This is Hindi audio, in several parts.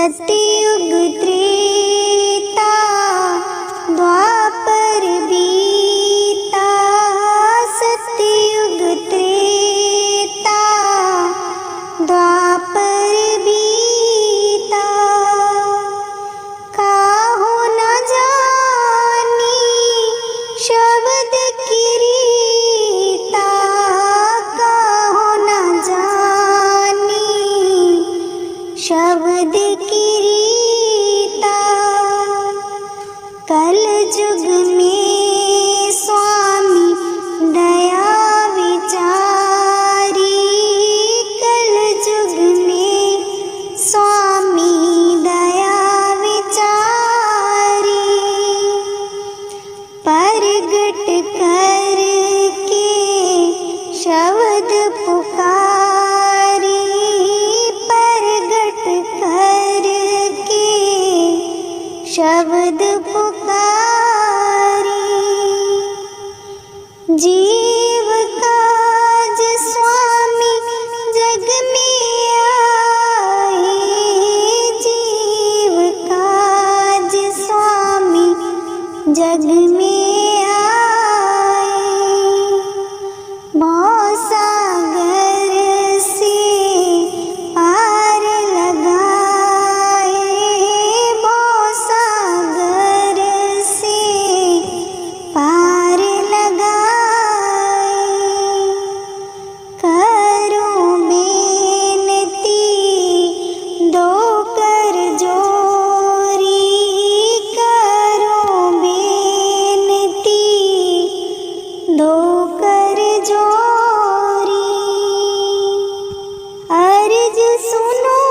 सतयुग त्रेता द्वापर बीता, सतयुग त्रेता द्वापर बीता। काहो न जानी शब्द कीरीता, काहो न जानी शब्द कीरीता। कल युग में स्वामी दया विचारी, कल युग में स्वामी दया विचारी। परगट करके शब्द पुकारी, परगट करके शब्द पुकारी। जीव काज स्वामी जग में आए, जीव काज स्वामी जग में आए। भव सागर से पार लगाए, भव सागर से पार लगाए। करो बेनती दो कर जोरी, करो बेनती दो कर जोरी। अर्ज सुनो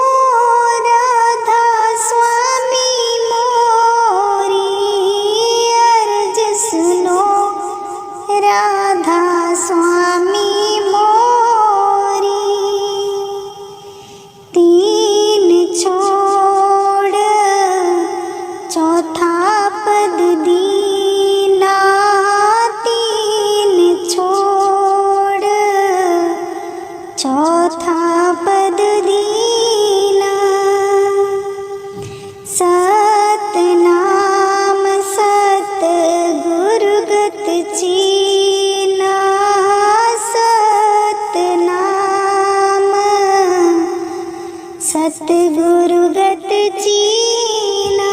राधा स्वामी मोरी, अर्ज सुनो राधा स्वामी मोरी। तीन छोड़ चौथा पद दीना, तीन छोड़ चौथा पद दीना। सत नाम सत गुरुगत चीना, सत नाम सत गुरुगत चीना।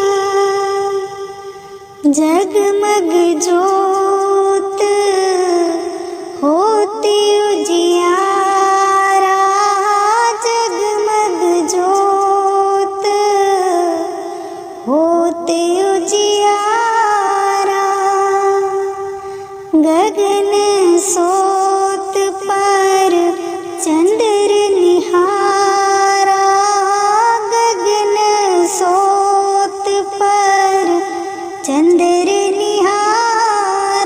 जगमग जोत होते उजियारा, जगमग जोत होते उजियारा। गगन सोत पर चंद्र निहारा, गगन सोत पर चंद्र निहारा।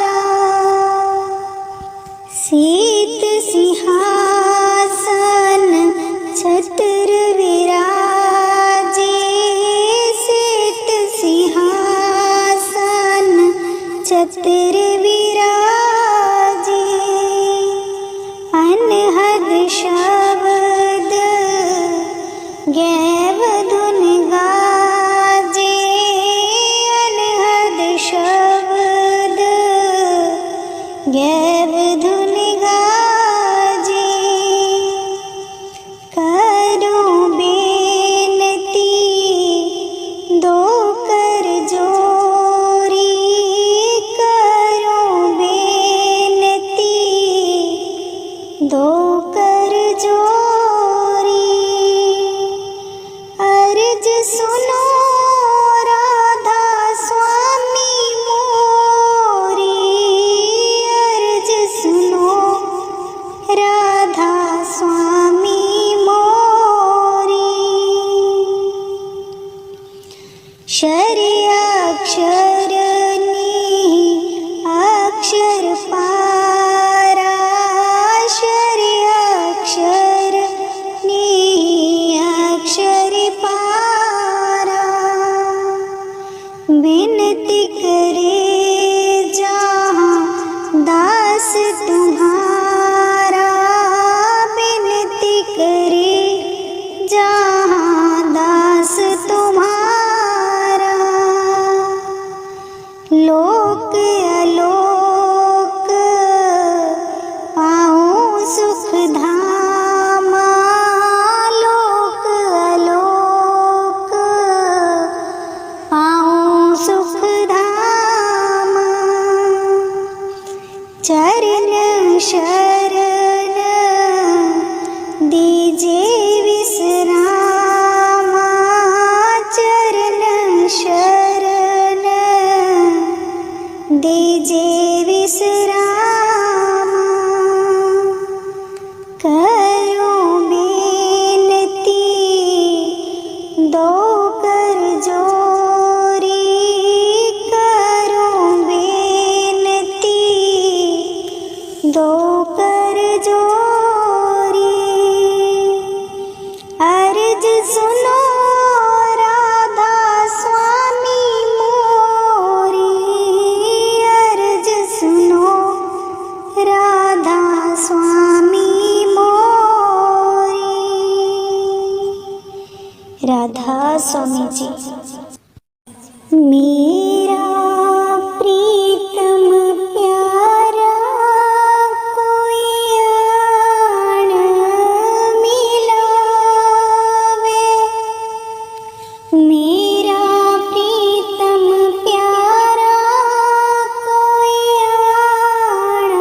राधा स्वामी जी। मेरा प्रीतम प्यारा कोई आन मिलावे, मेरा प्रीतम प्यारा कोई आन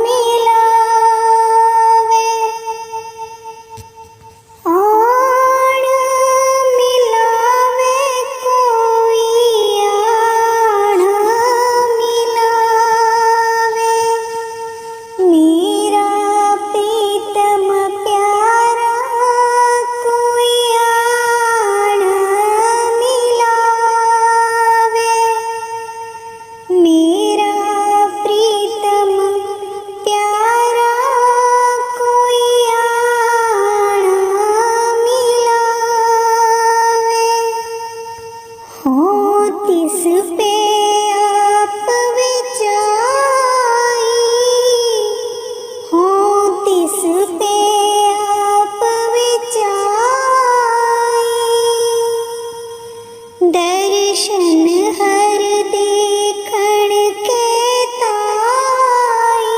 मिलावे, आन मिलावे कोई आन मिलावे, मेरा प्रीतम प्यारा कोई आन मिलावे, मेरा प्रीतम प्यारा कोई आन मिलावे। हो तिस पे आप विचाई, हो तिस पे आप विचाई, दर्शन हर देखण के ताई,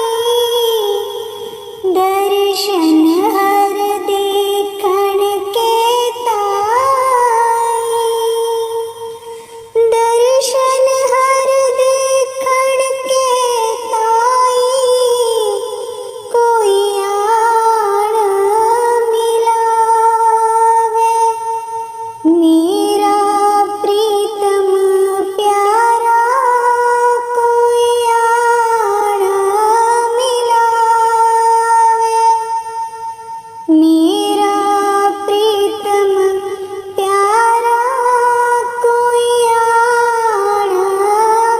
दर्शन हर देखण के ताई, दर्शन हर देखण के ताई, कोई आन मिलावे, मेरा प्रीतम प्यारा कोई आन मिलावे, मेरा प्रीतम प्यारा कोई आन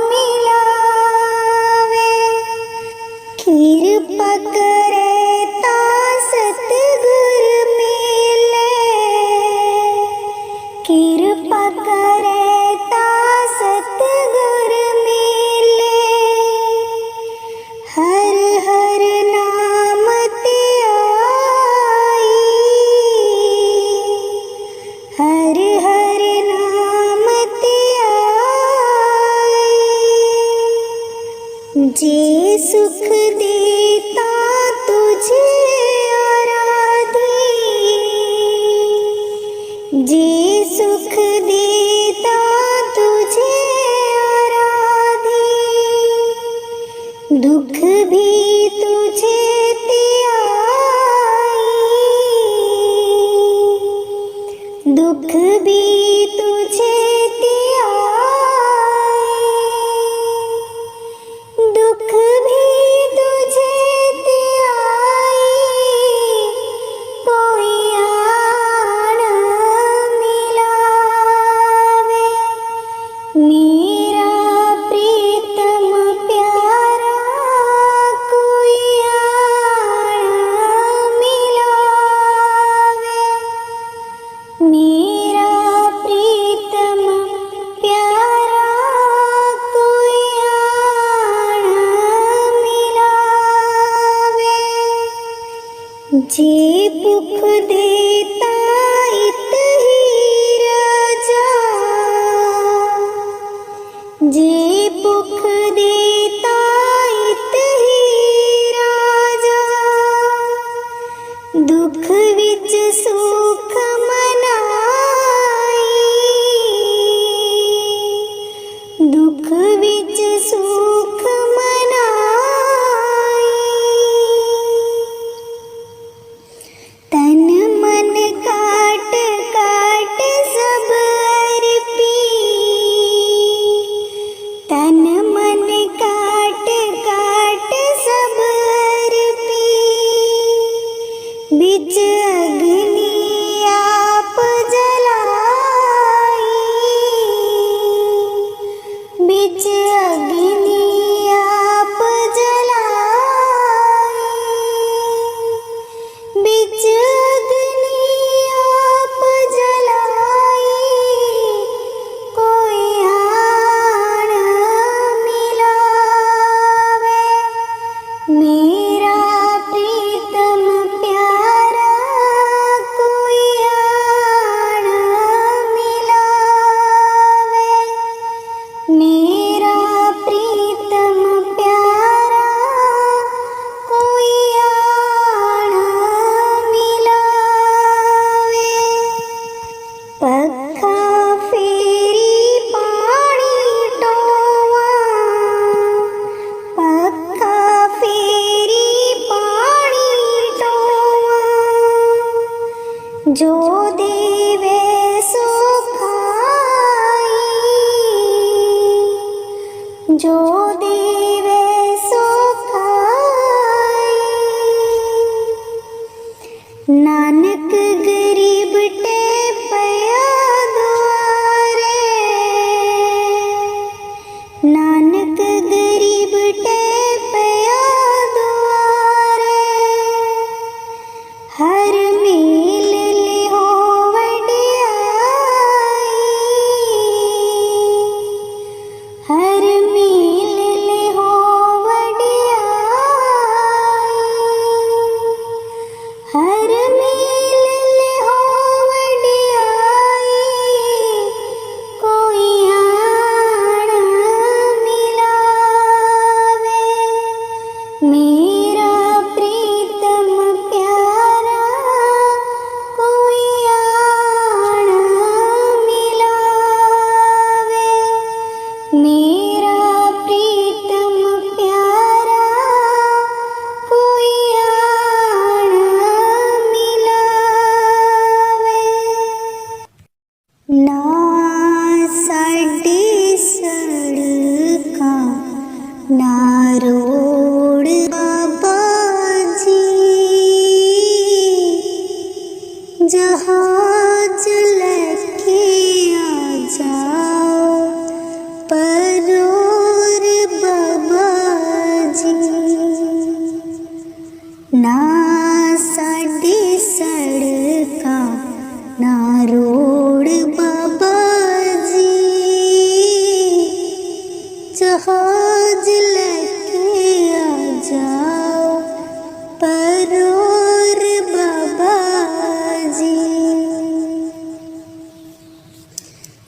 मिलावे। कृपा करे ता सतगुर मेले, कृपा करे ता सतगुर मेले, हर हर नाम ते आई, हर हर नाम ते आई, जे सुख देता तुझे आराधी, जे सुख देता तुझे आराधी, दुख भी तुझे त्याई, दुख भी तुझे त्याई, दुख भी तुझे त्याई, कोई आन मिलावे, मेरा प्रीतम प्यारा कोई आन मिलावे, मेरा प्रीतम प्यारा कोई आन मिलावे, जे भुख देता इत ही राजा, जे भुख देता इत ही राजा, दुख विच सुख मनाई, दुख विच सुख मनाई, तन मन काट काट सब अर्पी, तन मन काट काट सब अर्पी, बिच अग्नि आप जलाई, बिच अग्नि आप जलाई, बिच अग्नि आप जलाई, कोई आन मिलावे, मेरा प्रीतम प्यारा कोई आन जो देवे सो खाई, जो देवे सो खाई। नानक गरीब टे पया द्वारे, नानक गरीब टे पया द्वारे। हर मील लिहो वडियाई, हर मील लिहो वडियाई, हर मील लिहो वडियाई। कोई आण मिलावे, मेरा प्रीतम प्यारा कोई आण मिलावे, मेरा प्रीतम प्यारा कोई आण मिलावे। ना साडी सड़कां ना रोड बाबाजी, जहाज लेके आ जाओ परोर बाबाजी। ना साडी सड़कां ना रोड बाबाजी, जहाज लेके आ जाओ परोर बाबाजी।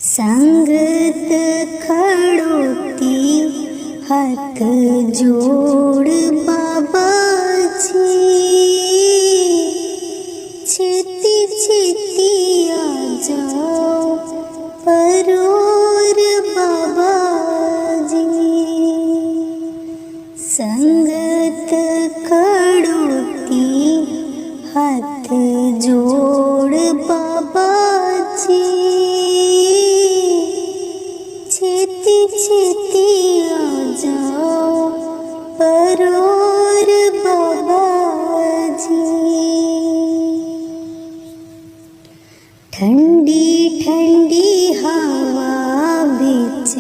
संगत खड़ोती हाथ जोड़ बाबाजी, छेती छेती आ जाओ परोर बाबाजी। संगत खड़ोती हाथ जोड़ बाबाजी, छेती छेती आ जाओ परोर बाबाजी। ठंडी ठंडी हवा बिच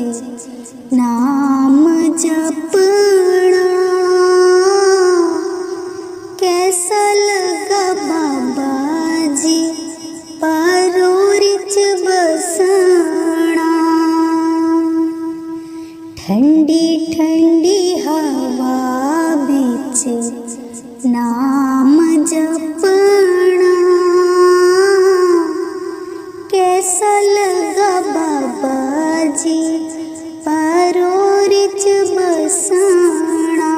नाम जपना, कैसा लगा बाबाजी परोर च बसना। ठंडी ठंडी हवा बिच नाम जपना, कैसा लगा बाबाजी परोर च बसना।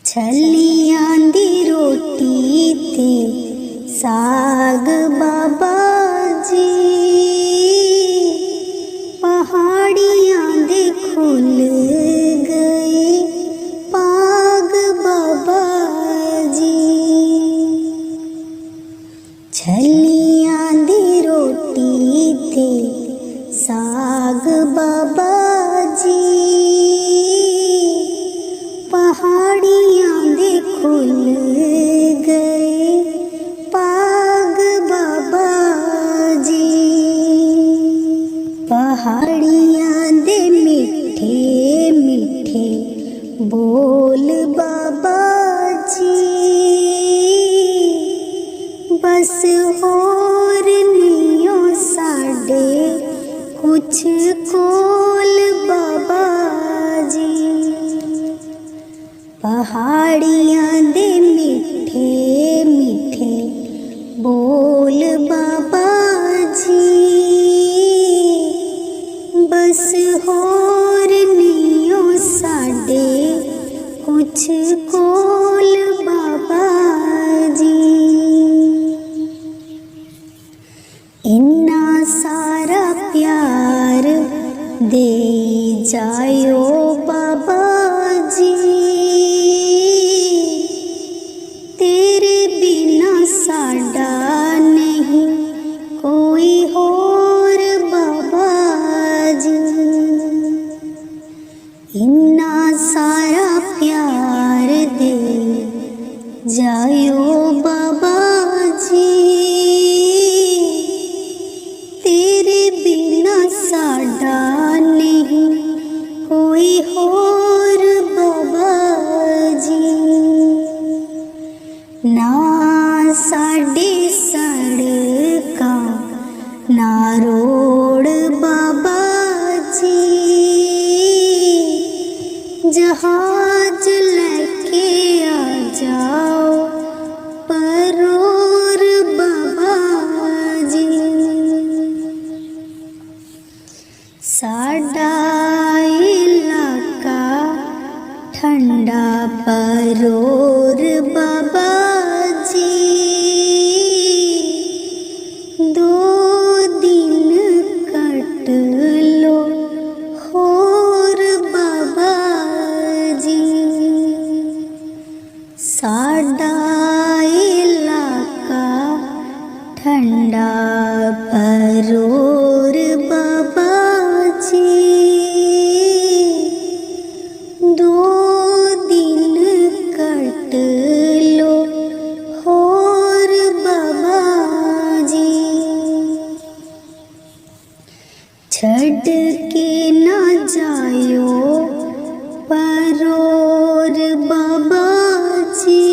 छलियां दी रोटी ते साग बाबाजी, पहाड़ियां दे खुल गए पाग बाबाजी। छलियां दी रोटी ते साग बाबाजी, पहाड़ियां दे खुल गए पाग बाबाजी। पहाड़ियां दे मीठे मीठे बोल बाबाजी, बस होर नियो साडे कुछ कोल बाबाजी। पहाड़ियां दे मीठे मीठे बोल बाबाजी, बस होर नियो साडे कुछ कोल बाबाजी। इन्ना सारा प्यार दे जायो बाबाजी, तेरे बिन साडा नहीं कोई होर बाबा जी। इन्ना सारा प्यार दे जायो बाबा जी, तेरे बिना साडा नहीं कोई होर बाबा जी। ना साडे सड़कां ना रोड बाबा जी, जहाज लेके आ जाओ परोर बाबा जी। साडा इलाका ठंडा परोर बाबा जी, 2 दिन कट लो होर बाबा जी। साडा इलाका ठंडा परोर बाबा जी, 2 दिन कट लो होर बाबा जी। छड़ के ना जायो परोर बाबा जी,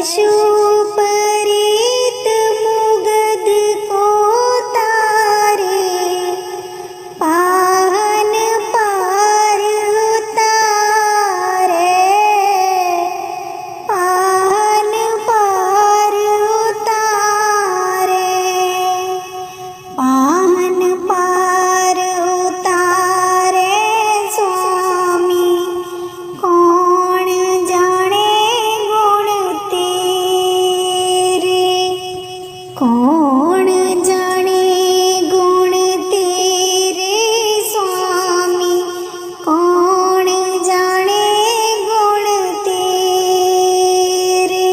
पशुपरीत मुगद को तारे, पाहन पार उतारे, पाहन पार उतारे, पाहन पार उतारे स्वामी। कौन जाने गुण तेरे, कौन जाने गुण तेरे स्वामी, कौन जाने गुण तेरे।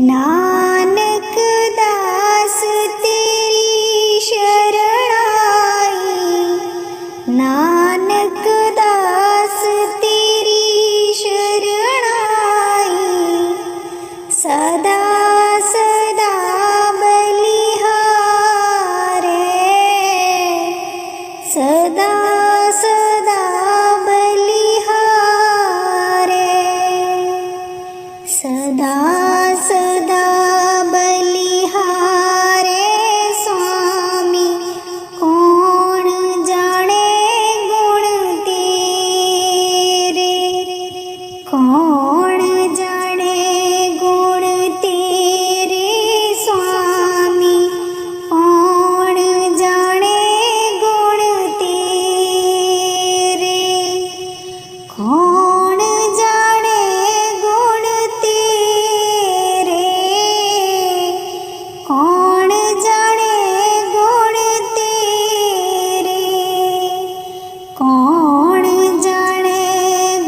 नानक दास तेरी शरण आई, नानक दास तेरी शरण आई, सदा सदा बलिहारे, सदा सदा बलिहारे, सदा सदा बलिहारे स्वामी। कौन जाने गुण तेरे, कौन जाने गुण तेरे स्वामी, कौन जाने गुण तेरे, कौन जाने गुण तेरे, कौन जाने गुण तेरे, कौन जाने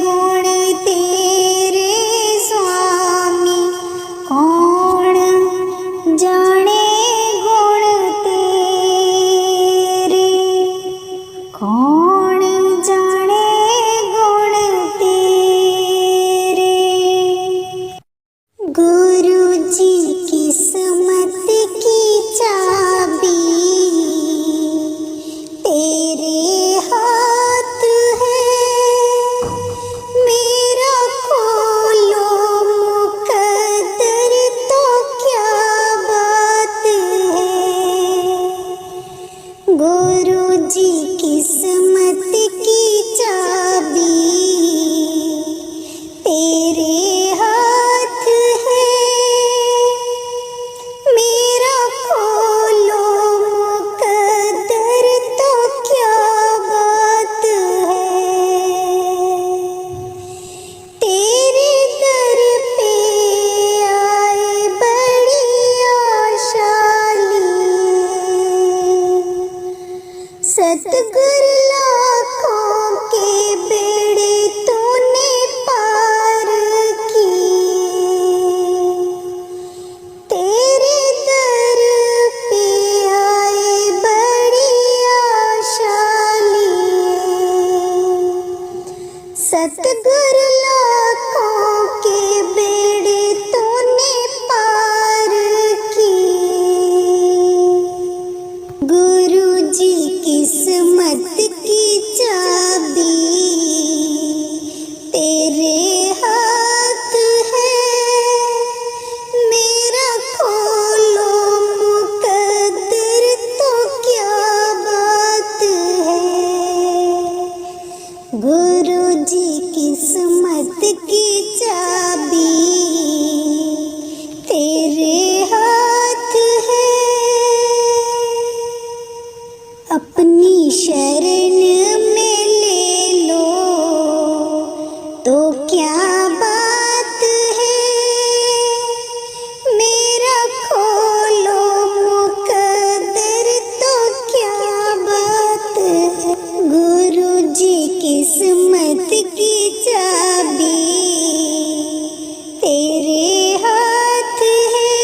गुण तेरे स्वामी, कौन जाने गुण तेरे, कौन जाने गुण तेरे। गुरु जी किस्मत की चाबी तेरे हाथ है, मेरा खोलो मुकद्दर तो क्या बात है। गुरु जी किस्मत की चाबी तेरे हाथ है, मेरा खोलो मुकद्दर तो क्या बात है। तेरे दर पे आए बड़ी आशा ली, सतगुर लाखों के बेड़े तूने पार किए। तेरे दर पे आए बड़ी आशा लिए, सतगुर लाखों के बेड़े तूने पार किए। गुरु जी किस्मत की चाबी तेरे हाथ है, मेरा खोलो मुकद्दर तो क्या बात है। गुरु जी किस्मत की चाबी तेरे हाथ है, अपनी शरण में ले लो तो क्या बात है, मेरा खोलो मुकद्दर तो क्या बात है। गुरु जी किस्मत की चाबी तेरे हाथ है,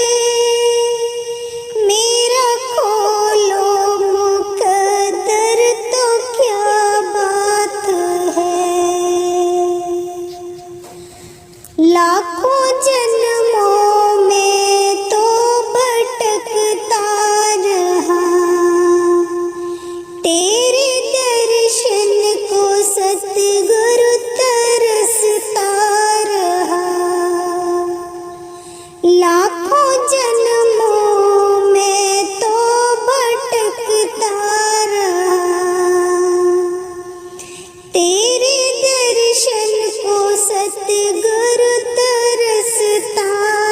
मेरा खोलो मुकद्दर तो क्या बात है। लाखों जन्मों में तो भटकता रहा, तेरे दर्शन को सतगुरु तरसता रहा। लाखों जन्मों में तो भटकता रहा, तेरे दर्शन को सतगुरु तरसता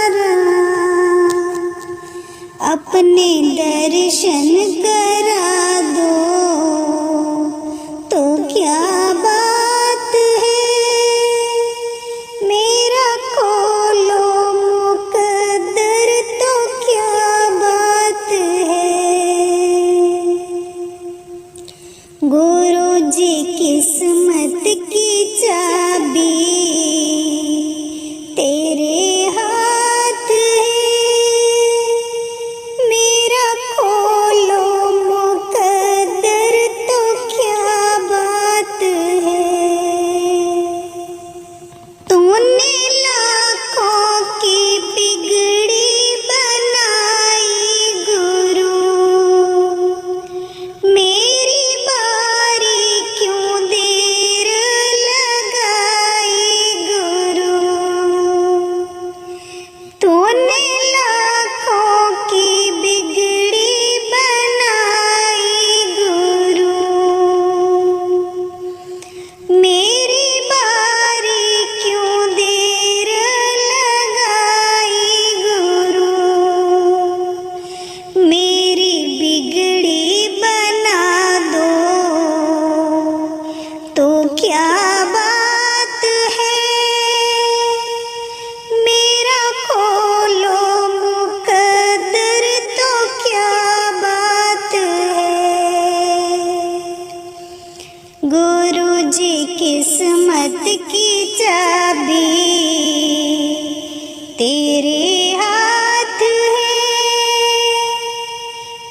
रहा। अपने दर्शन करा दो तो क्या बात है, मेरा खोलो मुकद्दर तो क्या बात है। गुरु जी किस्मत की चाबी तेरे हाथ है, मेरा खोलो मुकद्दर तो क्या बात है। तूने लाखों की बिगड़ी बनाई गुरु, मेरी बारी क्यों देर लगाई गुरु। तूने लाखों की बिगड़ी बनाई गुरु, मेरी बारी क्यों देर लगाई गुरु। मेरी बिगड़ी बना दो तो क्या बात है, मेरा खोलो मुकद्दर तो क्या बात है। गुरु जी किस्मत की चाबी तेरे हाथ है,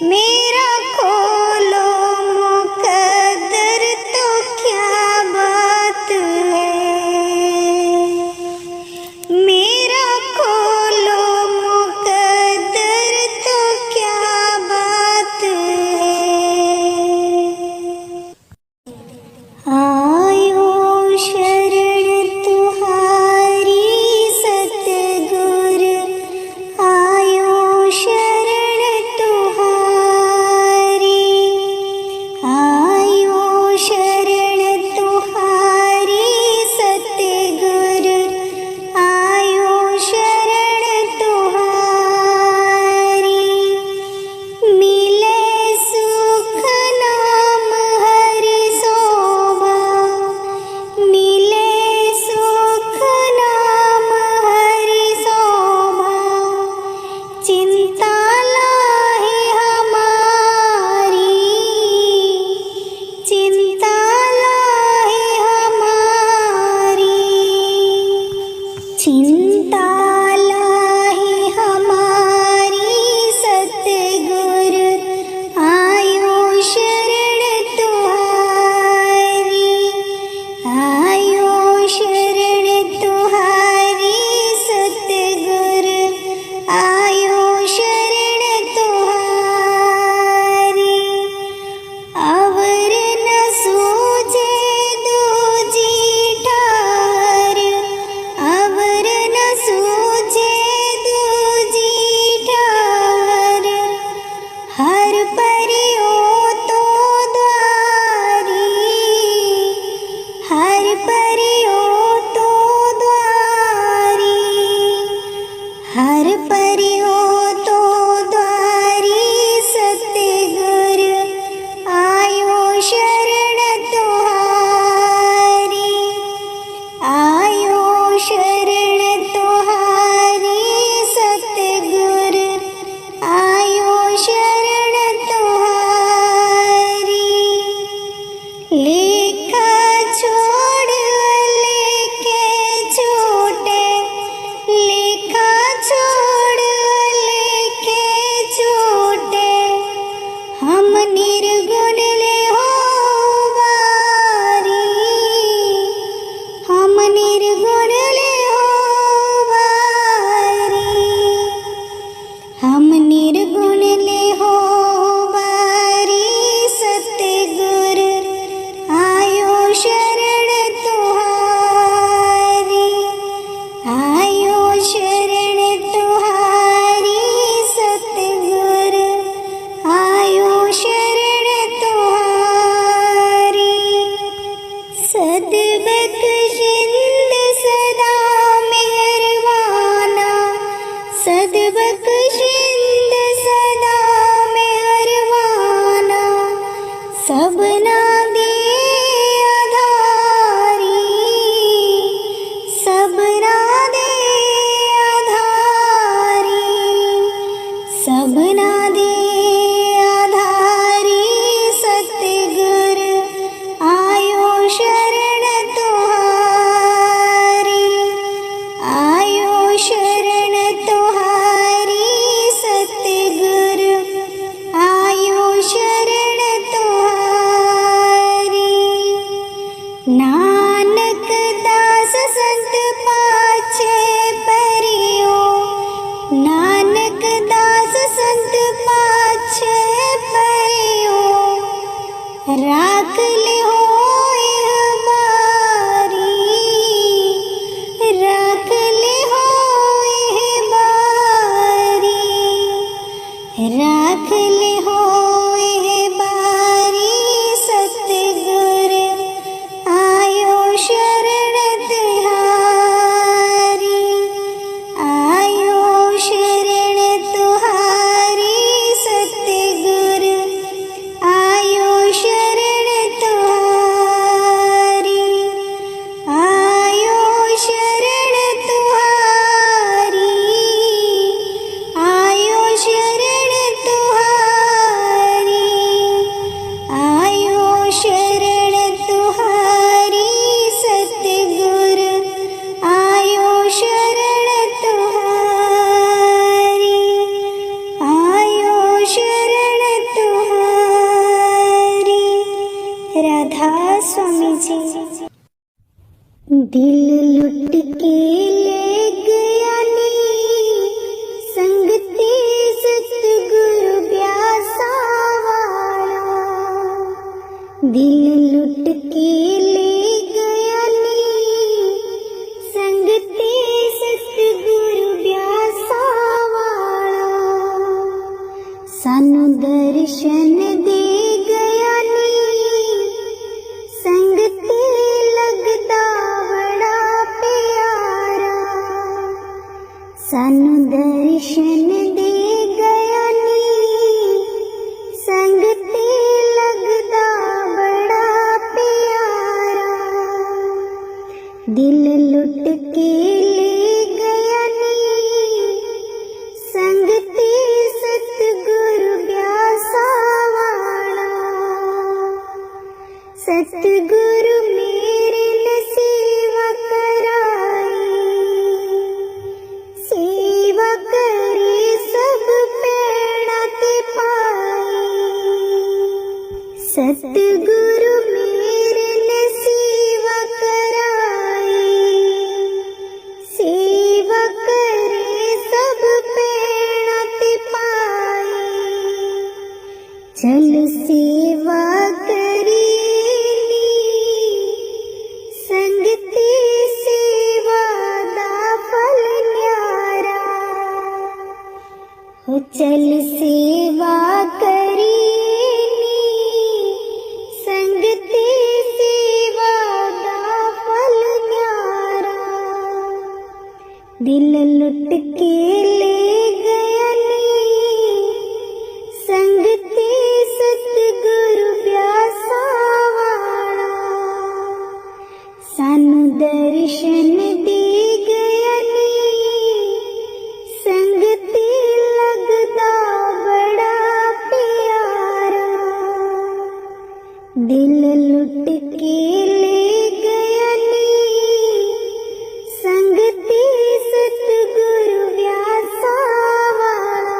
मेरा खोलो मुकद्दर तो क्या बात है। मेरा खोलो मुकद्दर तो क्या बात है। आयो शरण तुम्हारी सतगुर, आयो शरण तुम्हारी, आयो शरण तुम्हारी सतगुर, आयो शरण तुम्हारी। मिले सुख नाम हरि शोभा, मिले सुख नाम हरि शोभा। चिंता लाहे हमारी, चिंता लाहे हमारी, चिंता लाहे हमारी सतगुर, आयो शरण तुम्हारी, आयो शरण तुम्हारी सतगुर, आयो शरण तुम्हारी। अवर न सूझे दूजी ठार, अवर न सूझे दूजी ठार। हर परियो तो द्वारी, हर परियो तो द्वारी, हर परियो तो द्वारी सतगुर, आयो शरण तुम्हारी, आयो शरण तुम्हारी सतगुर, आयो शरण तुम्हारी। लेखा छोड़ लेके छूटे, लेखा छोड़ दर्शन दे गया नी संग ते लगदा बड़ा प्यारा सानू दर्शन दे गया नी संग ते लगदा बड़ा प्यारा दिल लुट के ले गया नी संग ते सतगुरु ब्यासा वाला सतगुरु मेरे ने सेवा कराई सेवा करे सब पैड़ा ते पाई सतगुरु मेरे ने सेवा कराई सेवा करे सब पैड़ा ते पाई चल सेवा करी संग ते सेवा दा फल न्यारा हो चल सेवा करी संग ते सेवा दा फल न्यारा दिल लुट के ले गया नी संग ते सतगुरु ब्यासा वाला सानू दर्शन दे गया नी संग ते लगदा बड़ा प्यारा दिल लुट के ले गया नी संग ते सतगुरु व्यासा वाला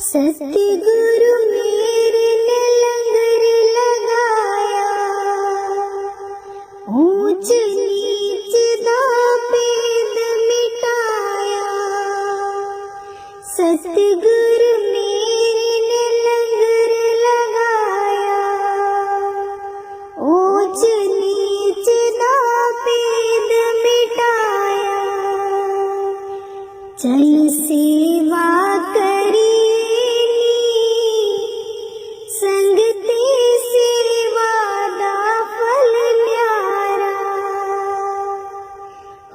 सतगुरु मेरे ने लंगर लगाया ऊंच नीच दा भेद मिटाया सतगुरु मेरे ने लंगर लगाया ऊंच नीच दा भेद मिटाया चल सेवा करी संग ते सेवा दा फल न्यारा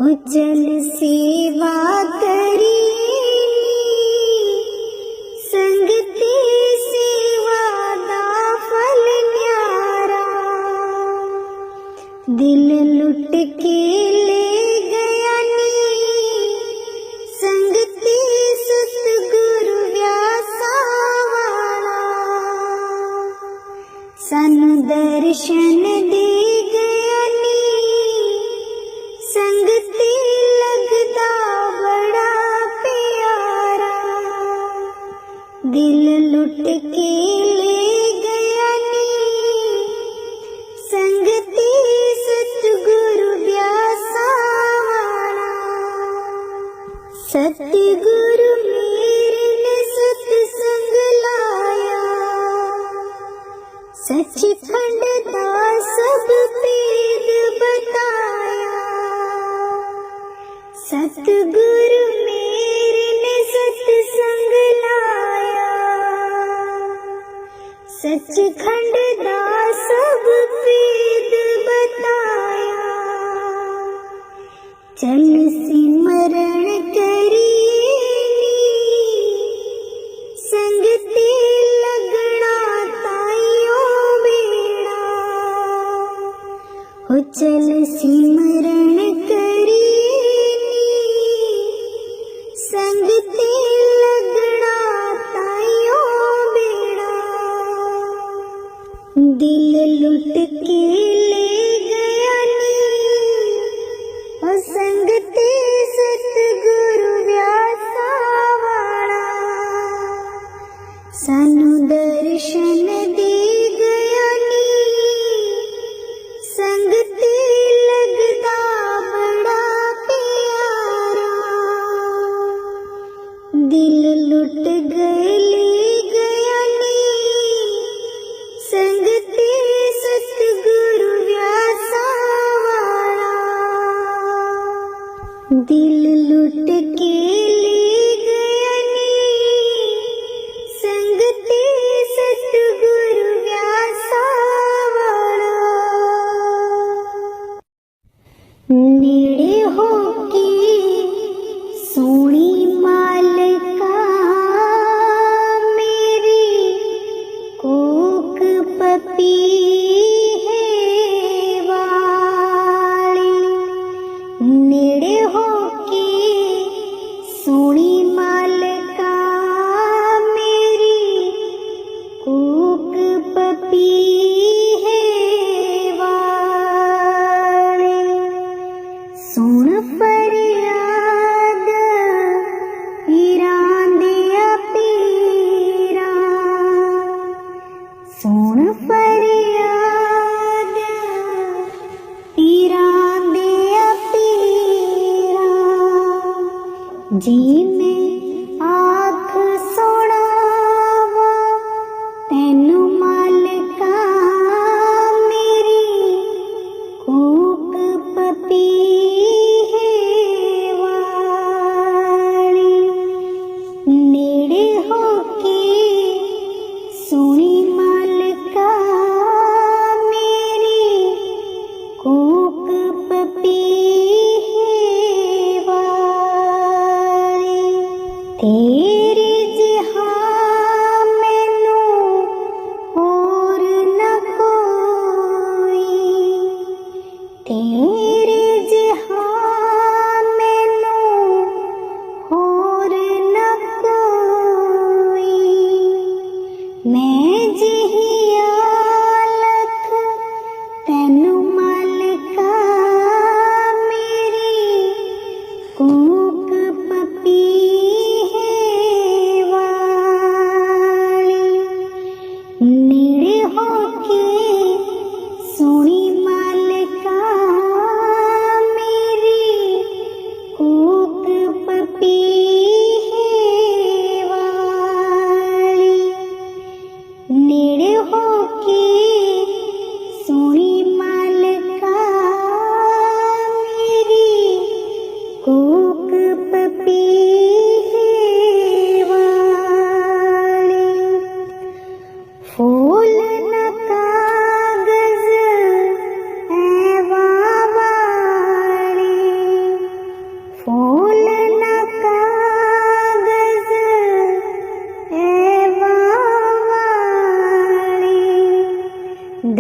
हो चल सेवा करी संग ते सेवा दा फल न्यारा दिल लुट के ले गया नी संग ते सतगुरु व्यासा वाला सानू दर्शन दे गया नी संग ते लगदा बड़ा प्यारा दिल लुट के ले गया नी संग ते सतगुरु ब्यासा वाला सतगुरु मेरे ने सत्संग लाया सचखंड दा सब भेद बताया सतगुरु मेरे ने सत्संग लाया सचखंड दा सब भेद बताया चल सिमरण करी संग ते लगना ताइयों बेड़ा हो चल सिमरण करी संग ते लगना ताइयों बेड़ा दिल लुट के ले गया नी ओ संग ते सतगुरु व्यासा वाला सानू दर्शन दे गया नी संग ते लगदा बड़ा प्यारा दिल लुट गए ले गया नी संग ते सतगुरु व्यासा वाला दिल लुट के ले गया नी संग ते जी मैं आख सुनावा तैनू मालिका मेरी कूक पपीहे वाली नेड़े होके सुनी मालिका मेरी कूक पपीहे वाली तेरे जिहा मैनू होर न कोई तेरे जिहा मैनू होर न कोई मैं जिहिया लख तैनू मालिका मेरी कूक पपीहे वाली नेड़े होके सुनी मालिका मेरी कूक पपीहे वाली नेड़े होके सुनी मालिका मेरी कूक पपीहे वाली फूल न कागज ऐवा वाली फूल न कागज ऐवा वाली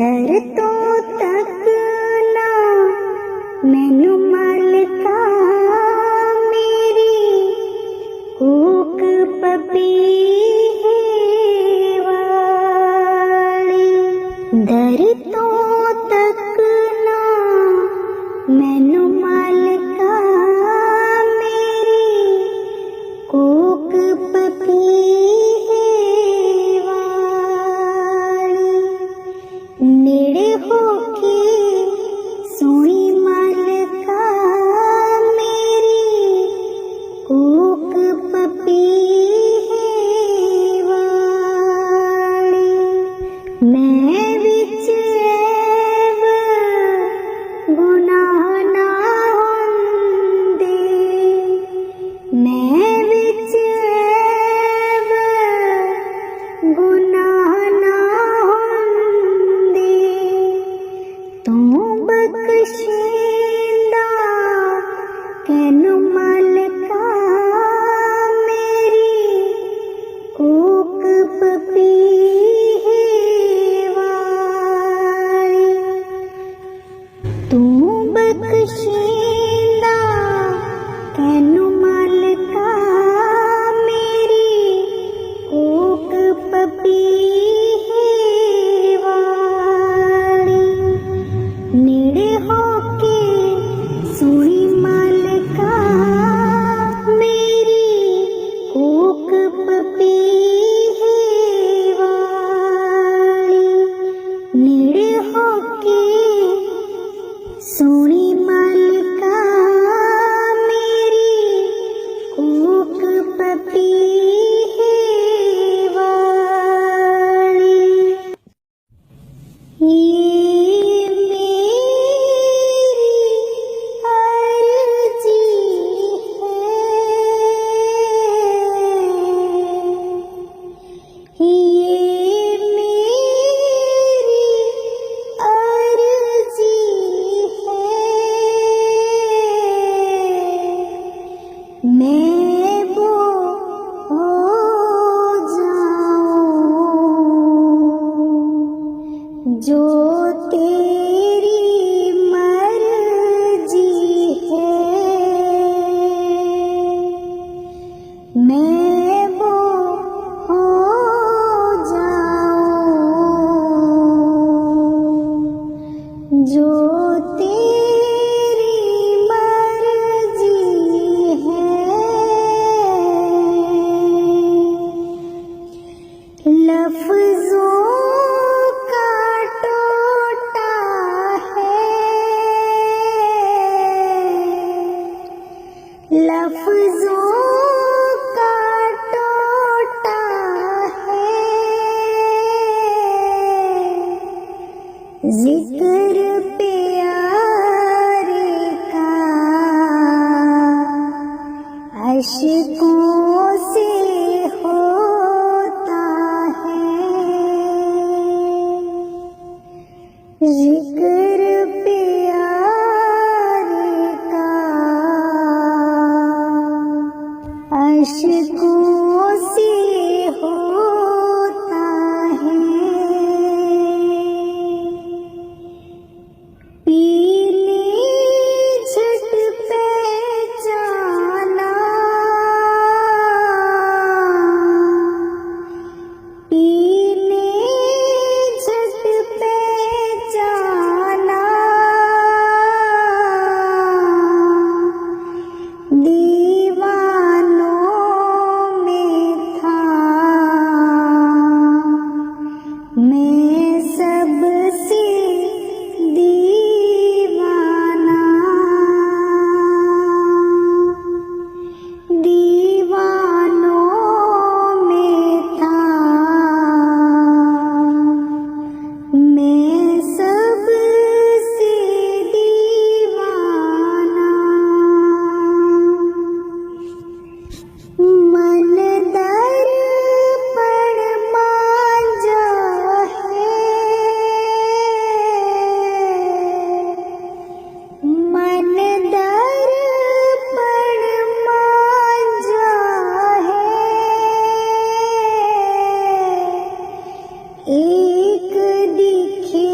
दर तो तक ना मैनू मालिका मेरी कूक पपीहे वाली दर तो तक ना मैनू मालिका मेरी कूक पपीहे वाली नेड़े होके सुनी मालिका मेरी कूक पपीहे वाली मैं विच ऐब गुनाह ना हुंदे मैं विच ऐब गुनाह ना हुंदे तू बख्शेंदा कैनू मालिका मेरी कूक पपीहे वाली तू बख्शेंदा कैनू मालिका मेरी कूक पपीहे वाली नेड़े होके सुनी मालिका मेरी कूक पपीहे वाली नेड़े होके सुनी मालिका मेरी कूक पपीहे वाली ये मेरी अर्जी है ये मेरी अर्जी है मैं वो हो जाऊं जो तेरी मर्जी है मैं वो हो जाऊं जो तेरी मर्जी है लफ्जों का टोटा है लफ्जों का टोटा है, जिक्र प्यारे का अश्कों से होता है, जिक्र प्यारे का अश्कों से होता है। पीली झट पहचाना, पीली झट पहचाना, दीवानों में था मैं सबसे दीवाना, दीवानों में था मैं सबसे दीवाना। मन दर्पण मांझा है, मन दर्पण मांझा है, एक दिखे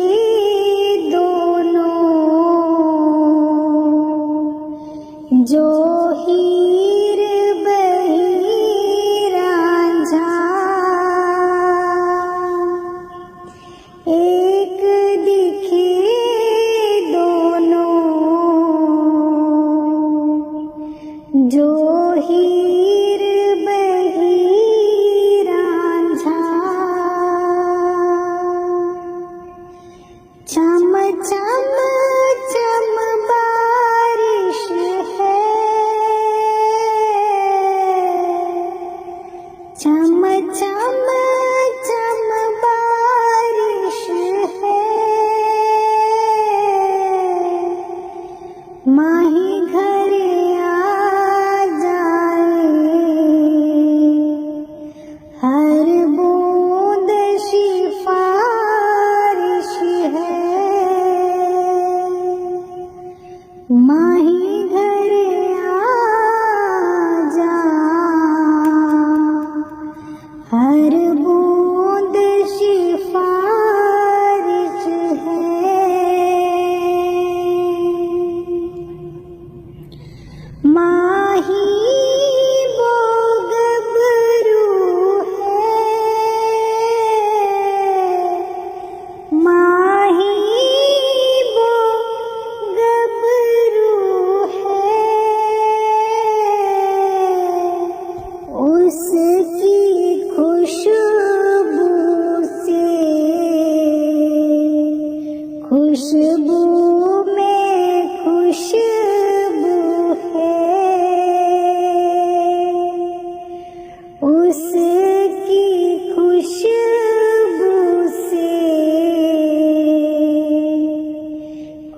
दोनों जो हीर बही रांझा, एक दिखे दोनों जो हीर बही रांझा। चम चम चम बारिश है, चम चम चम बारिश है, माही घर आ जाए, हर बूंद सिफारिश है, माही घर आ जा, हर बूंद सिफारिश है। माही वो गबरू है, माही वो गबरू है, उसकी खुशबू से, खुशबू में खुशबू है, उसकी खुशबू से,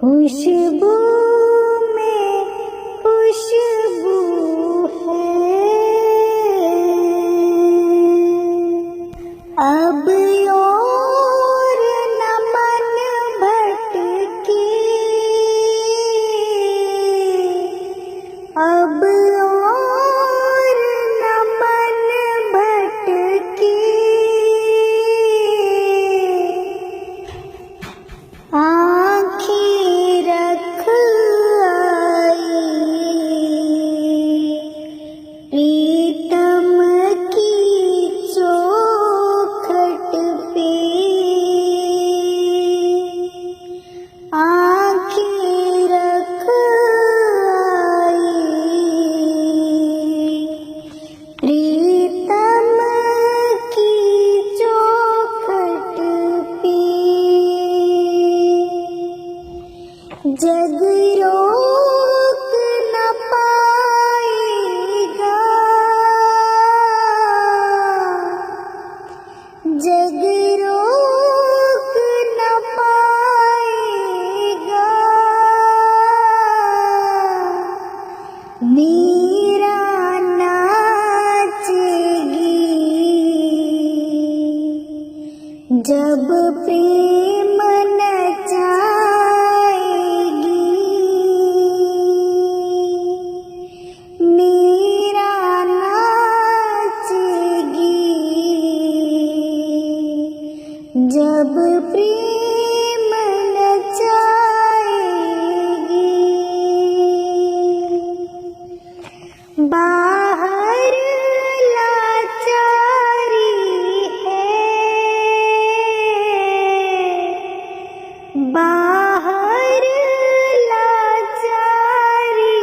खुशबू में खुशबू है। बाहर लाचारी है, बाहर लाचारी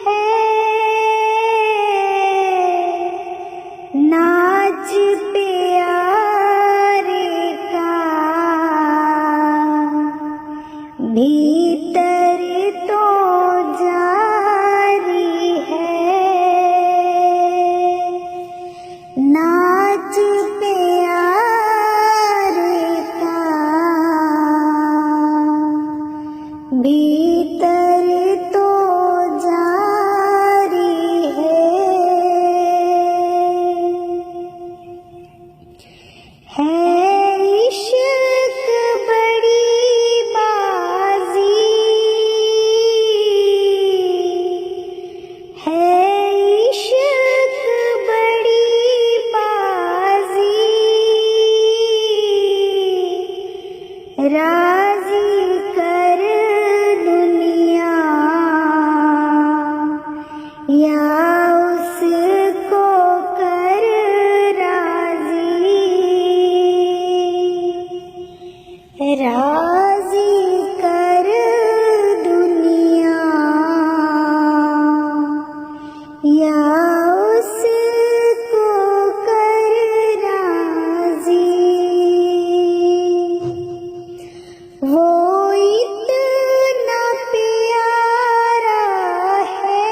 है, नाच प्यारे का भीतर तो जारी है, नाच प्यारे का भीतर तो जारी है इश्क बड़ी बाजी, है इश्क बड़ी बाजी, राजी कर दुनिया या उसको कर राजी, राजी कर दुनिया या उसको कर राजी, वो इतना प्यारा है,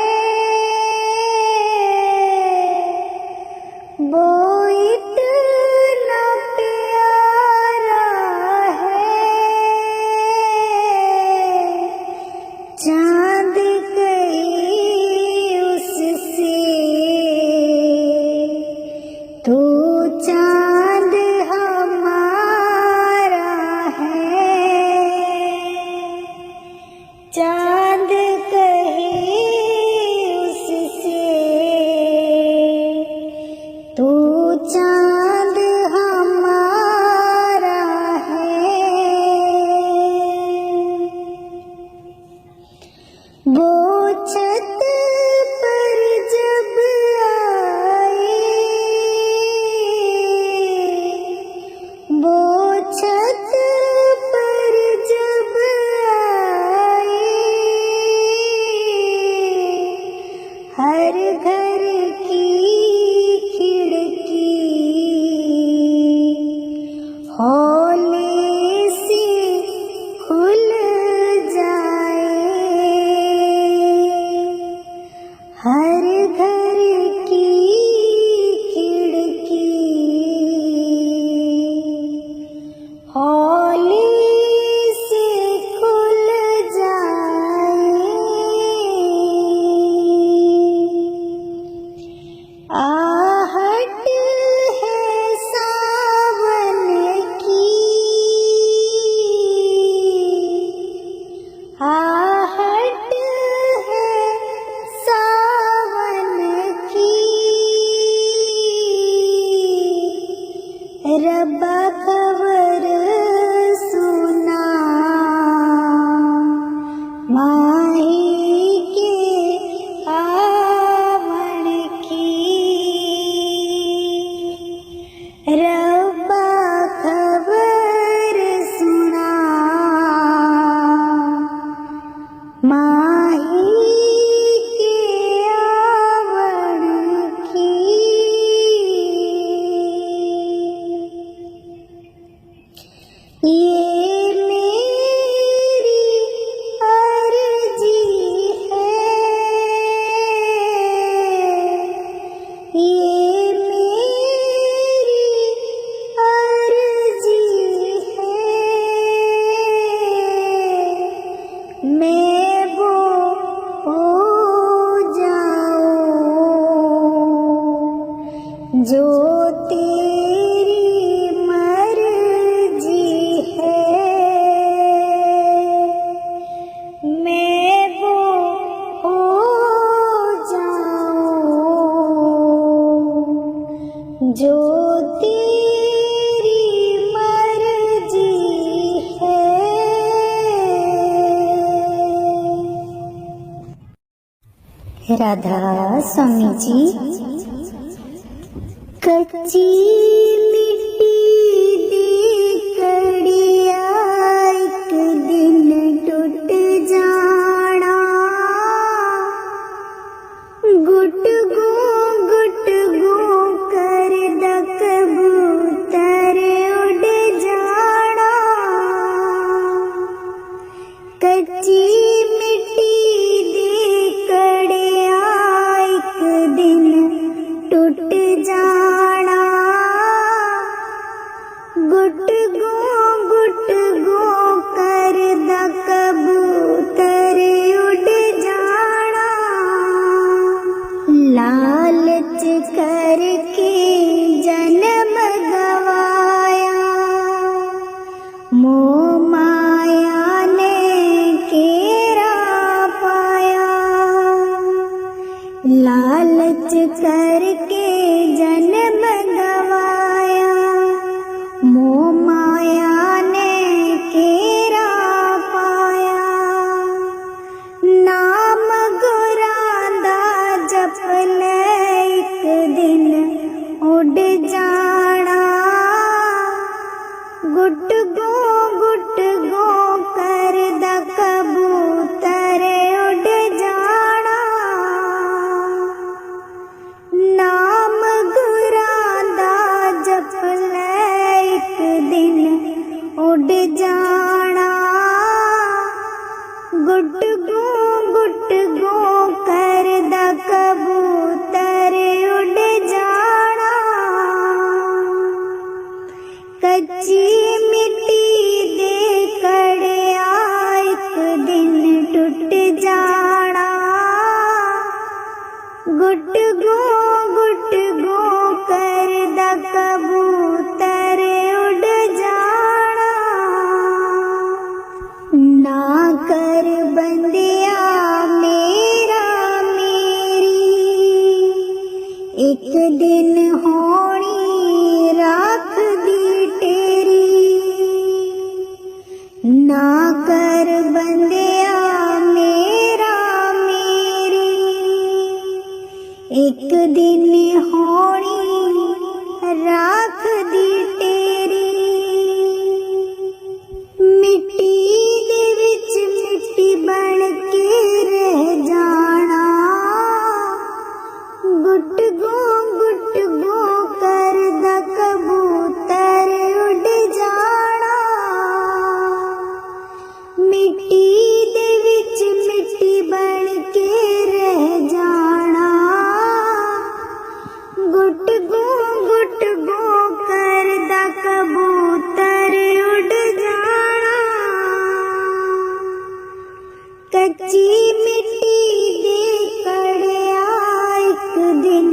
वो इतना प्यारा है, चांद कहीं उससे तू चांद हमारा है, चांद कहीं उससे तू चांद हमारा है, वो छत पर जब आए, वो छत पर जब आए, हर घर की खिड़की हौले से खुल जाए, हर घर की खिड़की हौले से खुल जाए, आहट है सावन की, आहट है सावन की, रब्बा खबर सुना माही के आवन की, रब्बा खबर सुना माही के आवन की, ये मेरी अर्जी है, ये मेरी अर्जी है, मैं वो हो जाऊं जो तेरी मर्जी है, मैं वो हो जाऊं जो तेरी मर्जी है। राधा स्वामी जी। कच्ची मिट्टी दी कड़िया एक दिन टूट जाना, गुट गो कर द कबूतर उड़ जाना। कच्ची मिट्टी दी कड़िया एक दिन टूट जाना, गुट गो कर द कबूतर उड़ जाना। लालच करके जन्म गवाया, मोह माया ने केरा पाया। लालच करके जन्म गवाया, मोह माया ने केरा पाया। नाम गुरांदा जपल एक दिन उड़ जाना, गुट गो कर द कबूतर उड़ जाना। नाम गुरांदा जपल एक दिन उड़ जाना, गुट गो कर द कबूतर उड़ जाना। कच्ची मिट्टी दे कड़िया एक दिन टूट जाना, गुट गो कर द कबूतर उड़ जाना। ना कर बंदिया मेरा मेरी, एक दिन होनी राख दी तेरी। ना कर बंदिया मेरा मेरी, एक दिन होनी राख दी तेरी। मिट्टी दे विच मिट्टी बन के रह जाना, गुट गो कर द कबूतर उड़ जाना। मिट्टी दे विच मिट्टी बन के रह जाना, गुट गो कर द कबूतर उड़ जाना। कच्ची मिट्टी दे कड़िया एक दिन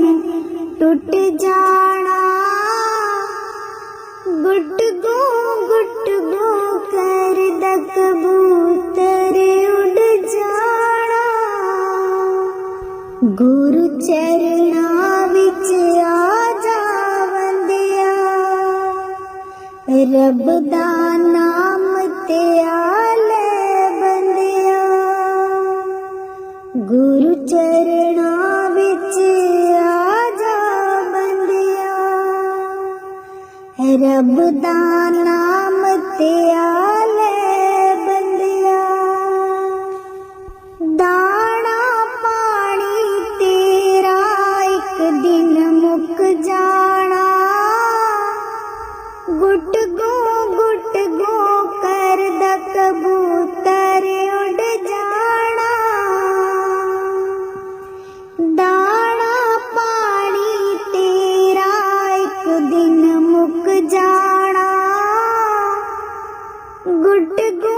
टूट जाना, गुट गो कर द कबूतर उड़ जाना। गुरु चरना विच आ जा बंदिया, रब दा नाम ते आ ले बंदिया। गुरु चरना विच आ जा बंदिया, रब दा नाम ते आ ले बंदिया। दाना पानी तेरा एक दिन मुक जाना, गुट गो कर द कबूतर उड़ जाना। दाना पानी तेरा एक दिन मुक जाना, गुट गो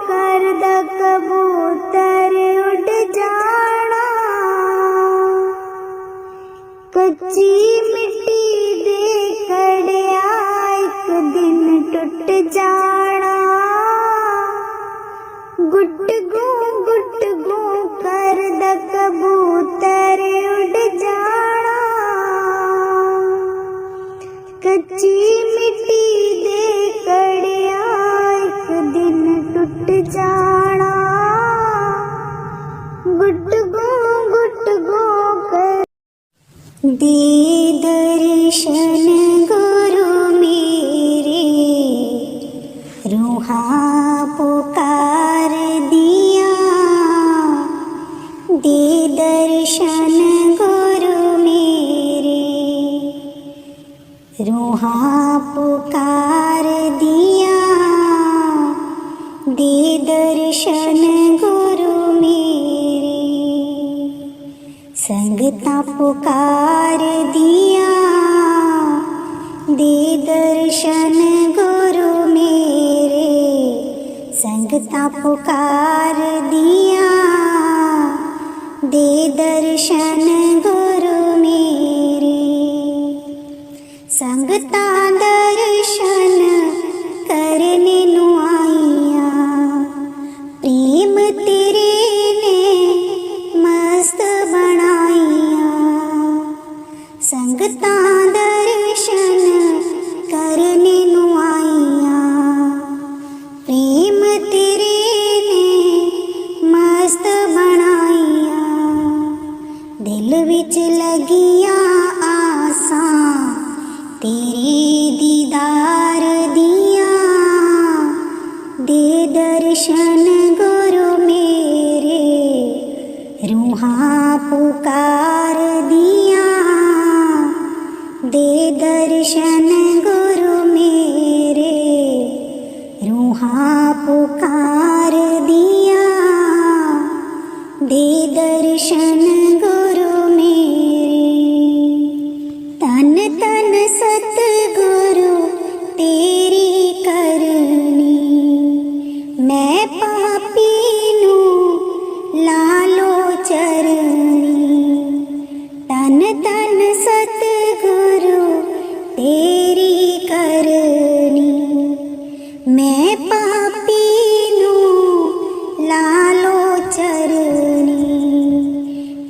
कर द कबूतर उड़ जाना। कच्ची मिट्टी दे कड़िया एक दिन टूट जाना, गुट गो कर द कबूतर उड़ जाना। कच्ची मिट्टी दे कड़िया एक दिन टूट जाना, गुट गो दे दर्शन गुरु मेरे, रूहा पुकार दिया। दे दर्शन गुरु मेरे, रूहा पुकार दिया। दे दर्शन गुरु मेरे, संगता पुकार दिया। दे दर्शन गुरु मेरे, संगता पुकार दिया। दे दर्शन गुरु मेरे, संगता दर्शन करने नू आईया। प्रेम तेरे ने मस्त बनाईया। संगता दर्शन करने नू आईया। प्रेम तेरे ने मस्त बनाईया। दिल विच लगिया आसां तेरे दीदार दिया। दे दर्शन गुरु मेरे, रूहा पुकार दिया। दे दर्शन गुरु मेरे, रूहा पुकार दिया। दे दर्शन गुरु मेरे, तन तन सतगुरु तेरी करनी। मैं पापी नू लालो चरनी। तन तन सतगुरु तेरी करनी। मैं पापी नू लालो चरनी।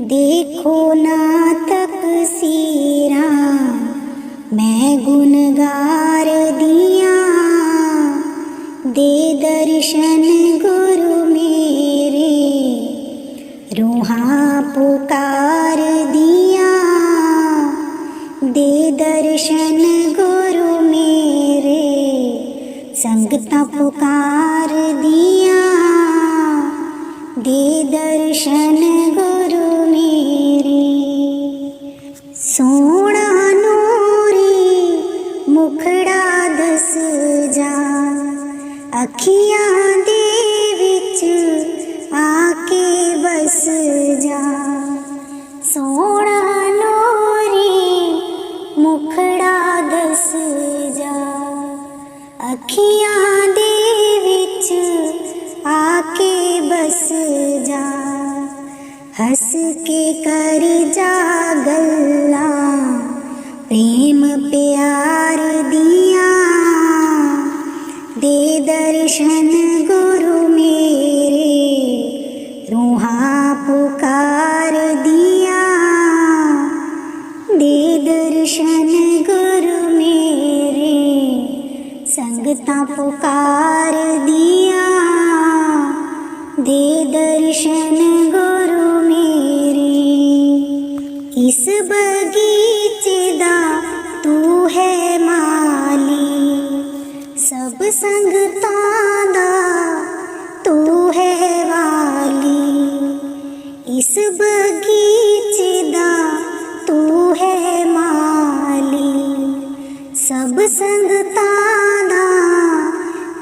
देखो ना तकसीरा, मैं गुनगार दिया। दे दर्शन गुरु मेरे, रूहा पुकार दिया। दे दर्शन गुरु मेरे, संगता पुकार दिया। दे दर्शन गुरु मेरे, सोना नूरी मुखड़ा दस जा। अखियां दे विच आके बस जा। सोना नूरी मुखड़ा दस जा। अखियां दे विच आके बस जा। हंस के कर जा गल्लां, प्रेम प्यार दिया। दे दर्शन गुरु मेरे, रूहा पुकार दिया। दे दर्शन गुरु मेरे, संगता पुकार दिया। दे दर्शन गुरु मेरे, इस बगीचे दा तू है माली। सब संगतां दा तू है वाली। इस बगीचे दा तू है माली। सब संगतां दा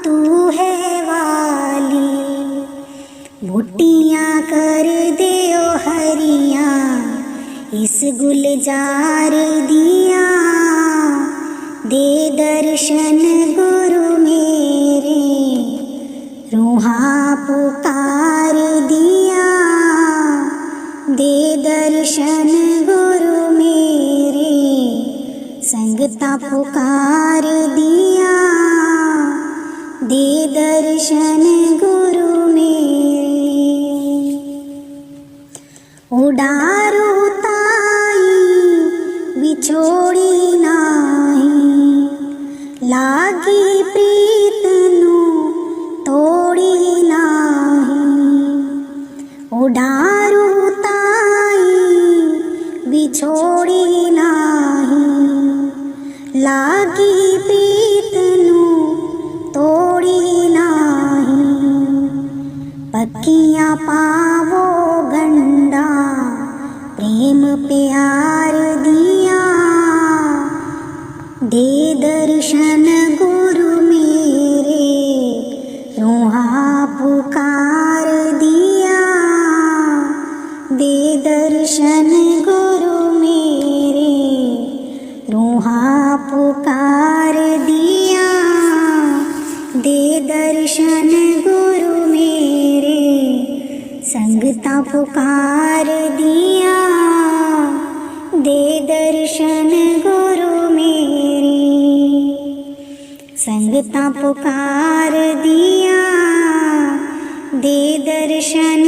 तू है वाली। बूटियां कर दियो हरियां, इस गुलजार दिया। दे दर्शन गुरु मेरे, रूहा पुकार दिया। दे दर्शन गुरु मेरे, संगता पुकार दिया। दे दर्शन गुरु मेरे, उडारू ताई बिछोड़ी नाही। लागी प्रीत नू तोड़ी नाही। उडारू ताई बिछोड़ी अखियाँ पावो गंडा, प्रेम प्यार दिया, दे दर्शन गुरु मेरे, रूहा पुकार दिया, दे दर्शन गुरु मेरे, रूहा पुकार दिया, दे दर्शन गुरु मेरे, संगता पुकार दिया, दे दर्शन गुरु मेरे, संगता पुकार दिया, दे दर्शन